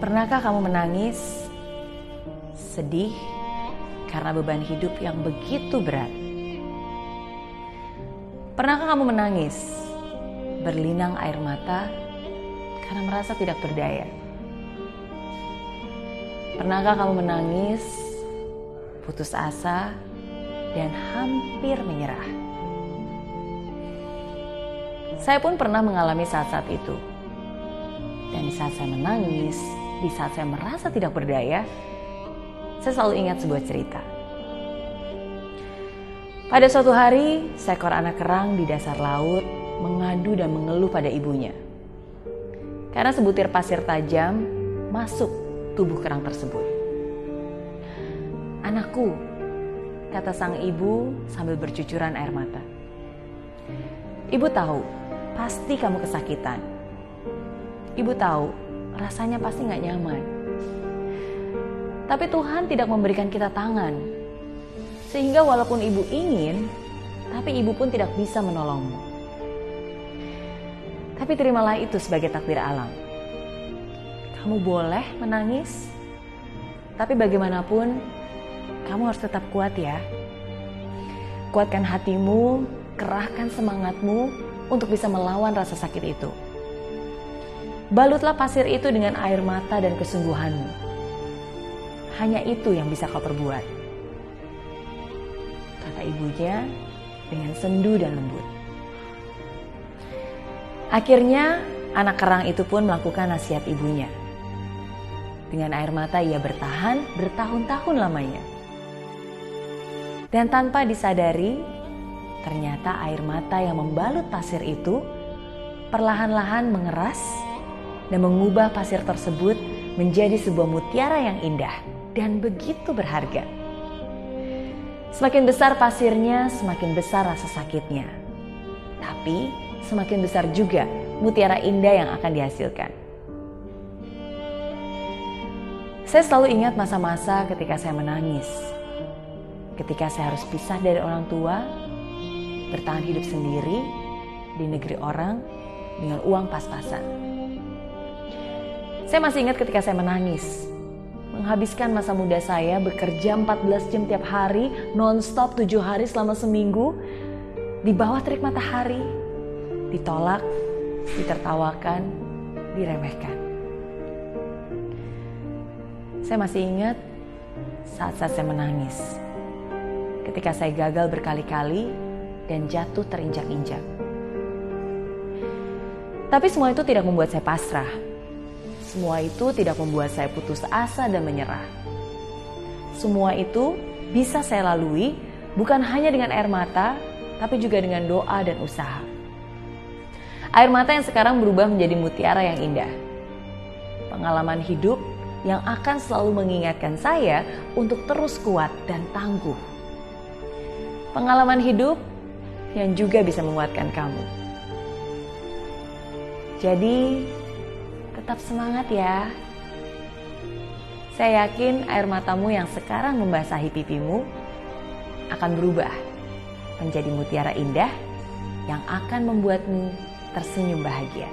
Pernahkah kamu menangis, sedih karena beban hidup yang begitu berat? Pernahkah kamu menangis, berlinang air mata karena merasa tidak berdaya? Pernahkah kamu menangis, putus asa, dan hampir menyerah? Saya pun pernah mengalami saat-saat itu. Dan di saat saya menangis, di saat saya merasa tidak berdaya, saya selalu ingat sebuah cerita. Pada suatu hari, seekor anak kerang di dasar laut mengadu dan mengeluh pada ibunya. Karena sebutir pasir tajam masuk tubuh kerang tersebut. "Anakku," kata sang ibu sambil bercucuran air mata. "Ibu tahu, pasti kamu kesakitan. Ibu tahu, rasanya pasti gak nyaman. Tapi Tuhan tidak memberikan kita tangan. Sehingga walaupun ibu ingin, tapi ibu pun tidak bisa menolongmu. Tapi terimalah itu sebagai takdir alam. Kamu boleh menangis, tapi bagaimanapun, kamu harus tetap kuat ya. Kuatkan hatimu, kerahkan semangatmu untuk bisa melawan rasa sakit itu. Balutlah pasir itu dengan air mata dan kesungguhanmu. Hanya itu yang bisa kau perbuat," kata ibunya dengan sendu dan lembut. Akhirnya anak kerang itu pun melakukan nasihat ibunya. Dengan air mata ia bertahan bertahun-tahun lamanya. Dan tanpa disadari, ternyata air mata yang membalut pasir itu perlahan-lahan mengeras dan mengubah pasir tersebut menjadi sebuah mutiara yang indah dan begitu berharga. Semakin besar pasirnya, semakin besar rasa sakitnya. Tapi semakin besar juga mutiara indah yang akan dihasilkan. Saya selalu ingat masa-masa ketika saya menangis. Ketika saya harus pisah dari orang tua, bertahan hidup sendiri di negeri orang dengan uang pas-pasan. Saya masih ingat ketika saya menangis, menghabiskan masa muda saya bekerja 14 jam tiap hari, non-stop 7 hari selama seminggu, di bawah terik matahari, ditolak, ditertawakan, diremehkan. Saya masih ingat saat-saat saya menangis, ketika saya gagal berkali-kali dan jatuh terinjak-injak. Tapi semua itu tidak membuat saya pasrah. Semua itu tidak membuat saya putus asa dan menyerah. Semua itu bisa saya lalui bukan hanya dengan air mata, tapi juga dengan doa dan usaha. Air mata yang sekarang berubah menjadi mutiara yang indah. Pengalaman hidup yang akan selalu mengingatkan saya untuk terus kuat dan tangguh. Pengalaman hidup yang juga bisa menguatkan kamu. Jadi, tetap semangat ya. Saya yakin air matamu yang sekarang membasahi pipimu akan berubah menjadi mutiara indah yang akan membuatmu tersenyum bahagia.